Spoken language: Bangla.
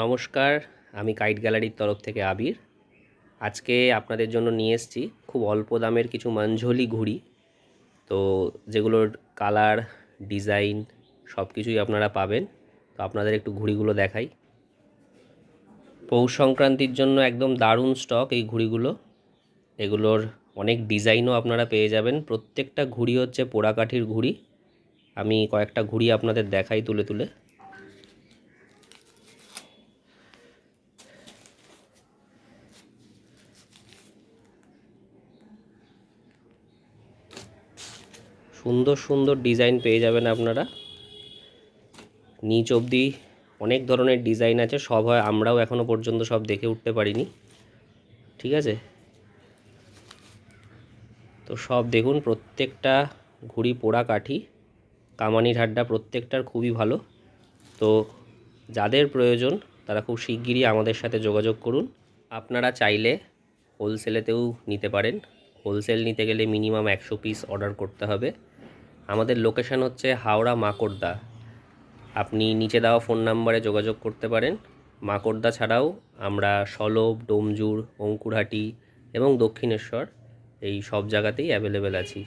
নমস্কার, আমি কাইট গ্যালারির তরফ থেকে আবির। আজকে আপনাদের জন্য নিয়ে এসেছি খুব অল্প দামের কিছু মানঝোলি ঘুড়ি। তো যেগুলোর কালার, ডিজাইন সব কিছুই আপনারা পাবেন। তো আপনাদের একটু ঘুড়িগুলো দেখাই। পৌষ সংক্রান্তির জন্য একদম দারুণ স্টক এই ঘুড়িগুলো। এগুলোর অনেক ডিজাইনও আপনারা পেয়ে যাবেন। প্রত্যেকটা ঘুড়ি হচ্ছে পোড়াকাঠির ঘুড়ি। আমি কয়েকটা ঘুড়ি আপনাদের দেখাই তুলে তুলে। সুন্দর সুন্দর ডিজাইন পেয়ে যাবেন আপনারা। নিচ অবধি অনেক ধরনের ডিজাইন আছে, সব হয় আমরাও এখনও পর্যন্ত সব দেখে উঠতে পারিনি। ঠিক আছে, তো সব দেখুন, প্রত্যেকটা ঘুড়ি পোড়া কাঠি, কামানির হাড্ডা প্রত্যেকটার খুবই ভালো। তো যাদের প্রয়োজন তারা খুব শিগগিরই আমাদের সাথে যোগাযোগ করুন। আপনারা চাইলে হোলসেলেতেও নিতে পারেন। হোলসেল নিতে গেলে মিনিমাম 100 পিস অর্ডার করতে হবে। আমাদের লোকেশান হচ্ছে হাওড়া মাকড়দা। আপনি নিচে দেওয়া ফোন নাম্বারে যোগাযোগ করতে পারেন। মাকড়দা ছাড়াও আমরা সলব, ডোমজুর, অঙ্কুরহাটি এবং দক্ষিণেশ্বর এই সব জায়গাতেই অ্যাভেলেবেল আছি।